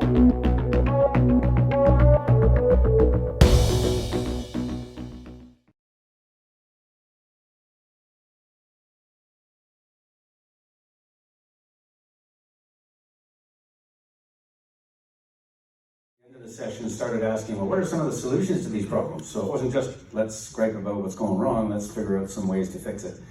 End of the session started asking, well, what are some of the solutions to these problems? So it wasn't just let's gripe about what's going wrong, let's figure out some ways to fix it.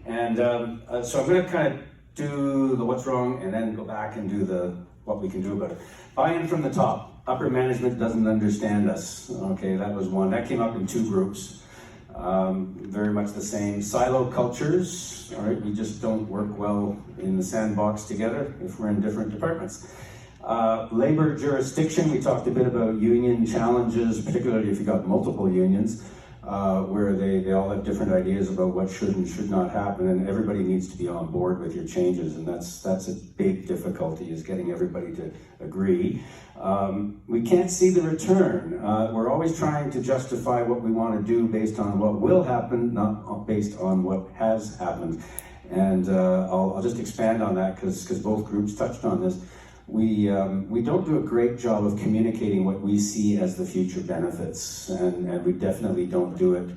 And so I'm going to kind of do the what's wrong and then go back and do the what we can do about it. Buy-in from the top. Upper management doesn't understand us. Okay, that was one. That came up in two groups. Very much the same. Silo cultures, all right, we just don't work well in the sandbox together if we're in different departments. Labor jurisdiction, we talked a bit about union challenges, particularly if you got multiple unions, where they all have different ideas about what should and should not happen, and everybody needs to be on board with your changes, and that's a big difficulty, is getting everybody to agree. We can't see the return. We're always trying to justify what we want to do based on what will happen, not based on what has happened. And I'll just expand on that because both groups touched on this. We don't do a great job of communicating what we see as the future benefits, and we definitely don't do it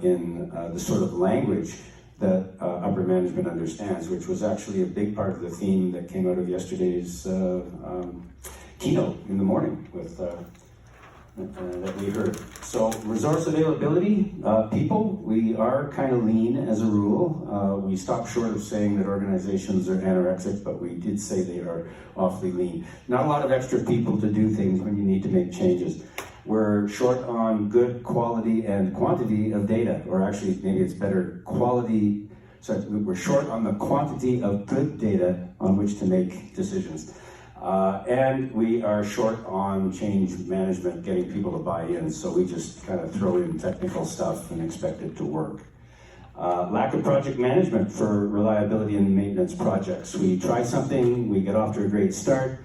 in the sort of language that upper management understands, which was actually a big part of the theme that came out of yesterday's keynote in the morning with that we heard. So resource availability, people, we are kind of lean as a rule. We stopped short of saying that organizations are anorexic, but we did say they are awfully lean. Not a lot of extra people to do things when you need to make changes. We're short on good quality and quantity of data, or actually maybe it's better quality. So we're short on the quantity of good data on which to make decisions. And we are short on change management, getting people to buy in, so we just kind of throw in technical stuff and expect it to work. Lack of project management for reliability and maintenance projects. We try something, we get off to a great start,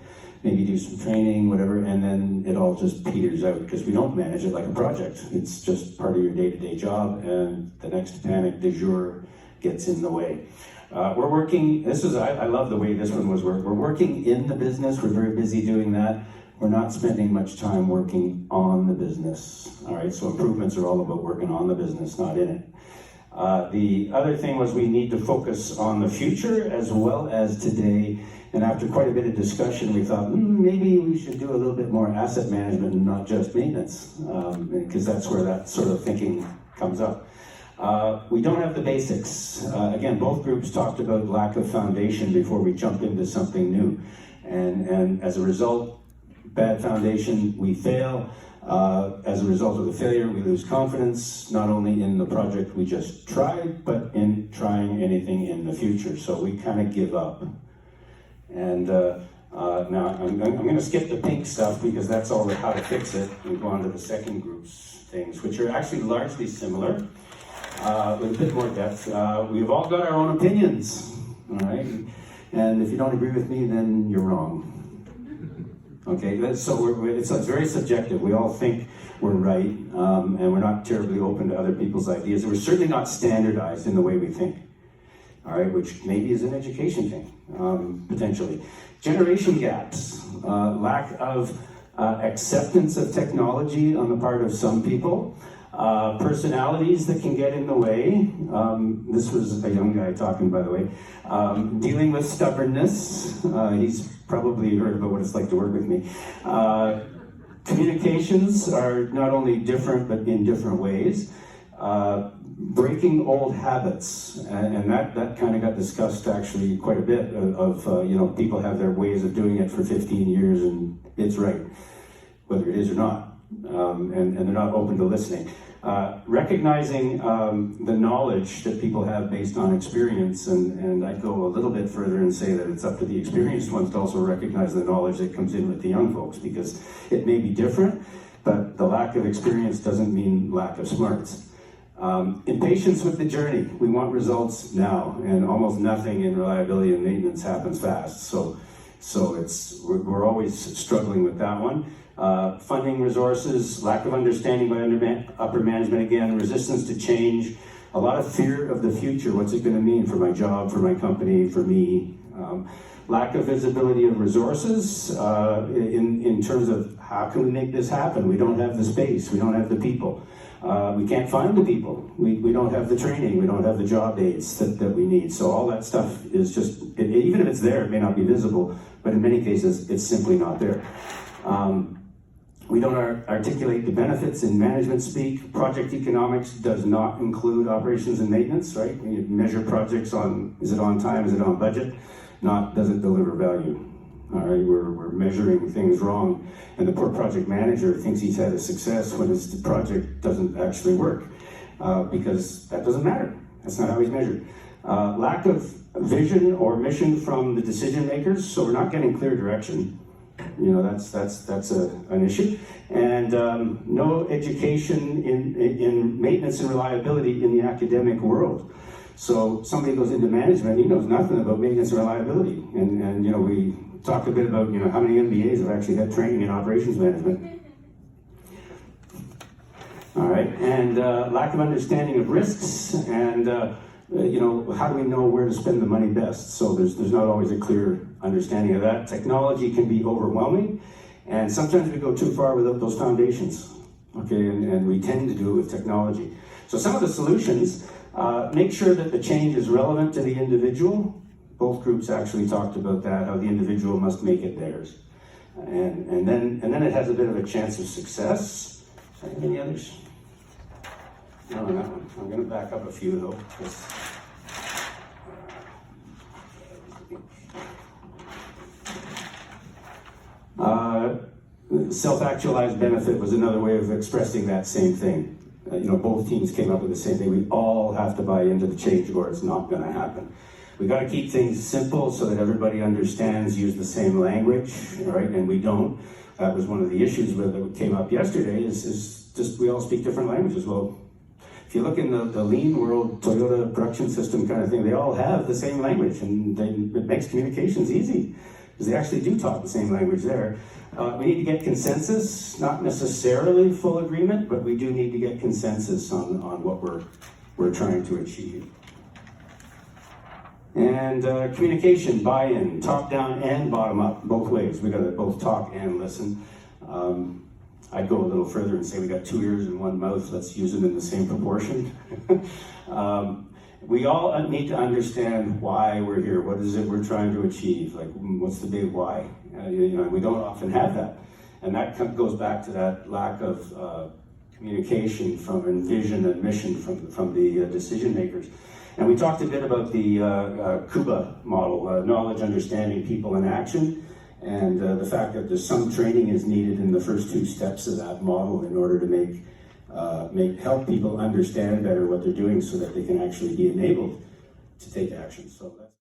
maybe do some training, whatever, and then it all just peters out because we don't manage it like a project. It's just part of your day-to-day job, and the next panic du jour gets in the way. We're working, I love the way this one was worked. We're working in the business, we're very busy doing that. We're not spending much time working on the business. All right, so improvements are all about working on the business, not in it. The other thing was we need to focus on the future as well as today. And after quite a bit of discussion, we thought maybe we should do a little bit more asset management and not just maintenance, because that's where that sort of thinking comes up. We don't have the basics. Again, both groups talked about lack of foundation before we jump into something new. And as a result, bad foundation, we fail. As a result of the failure, we lose confidence, not only in the project we just tried, but in trying anything in the future. So we kind of give up. And now I'm going to skip the pink stuff because that's all how to fix it, and go on to the second group's things, which are actually largely similar. With a bit more depth. We've all got our own opinions, all right? And if you don't agree with me, then you're wrong. Okay, so it's very subjective. We all think we're right, and we're not terribly open to other people's ideas. And we're certainly not standardized in the way we think, all right, which maybe is an education thing, potentially. Generation gaps, lack of acceptance of technology on the part of some people. Personalities that can get in the way. This was a young guy talking, by the way. Dealing with stubbornness. He's probably heard about what it's like to work with me. Communications are not only different, but in different ways. Breaking old habits, and that kind of got discussed actually quite a bit of people have their ways of doing it for 15 years and it's right, whether it is or not. And they're not open to listening. Recognizing the knowledge that people have based on experience, and I'd go a little bit further and say that it's up to the experienced ones to also recognize the knowledge that comes in with the young folks, because it may be different, but the lack of experience doesn't mean lack of smarts. Impatience with the journey. We want results now, and almost nothing in reliability and maintenance happens fast. So we're always struggling with that one. Funding resources, lack of understanding by upper management, again, resistance to change, a lot of fear of the future. What's it going to mean for my job, for my company, for me? Lack of visibility of resources in terms of how can we make this happen? We don't have the space, we don't have the people. We can't find the people. We don't have the training, we don't have the job dates that we need. So all that stuff is just, even if it's there, it may not be visible, but in many cases, it's simply not there. We don't articulate the benefits in management speak. Project economics does not include operations and maintenance, right? We measure projects on, is it on time, is it on budget? Not, does it deliver value? All right, we're measuring things wrong, and the poor project manager thinks he's had a success when his project doesn't actually work, because that doesn't matter. That's not how he's measured. Lack of vision or mission from the decision makers, so we're not getting clear direction. You know, that's an issue. And no education in maintenance and reliability in the academic world. So somebody goes into management, he knows nothing about maintenance and reliability. And you know, we talked a bit about, you know, how many MBAs have actually had training in operations management. All right, and lack of understanding of risks, and you know, how do we know where to spend the money best? So there's not always a clear understanding of that. Technology can be overwhelming, and sometimes we go too far without those foundations, okay, and we tend to do it with technology. So some of the solutions, make sure that the change is relevant to the individual. Both groups actually talked about that, how the individual must make it theirs. And then it has a bit of a chance of success. Any others? No, on that one. I'm going to back up a few though. Self-actualized benefit was another way of expressing that same thing. You know, both teams came up with the same thing. We all have to buy into the change or it's not going to happen. We got to keep things simple so that everybody understands, use the same language, right? And we don't. That was one of the issues that came up yesterday is just we all speak different languages. Well, if you look in the lean world, Toyota production system kind of thing, they all have the same language, and it makes communications easy because they actually do talk the same language there. We need to get consensus, not necessarily full agreement, but we do need to get consensus on what we're trying to achieve. And communication, buy-in, top-down and bottom-up, both ways. We got to both talk and listen. I'd go a little further and say we got 2 ears and 1 mouth. Let's use them in the same proportion. We all need to understand why we're here. What is it we're trying to achieve? Like, what's the big why? You know, we don't often have that. And that goes back to that lack of communication and vision and mission from the decision makers. And we talked a bit about the KUBA model, knowledge, understanding, people, and action, and the fact that there's some training is needed in the first 2 steps of that model in order to help people understand better what they're doing so that they can actually be enabled to take action. So that's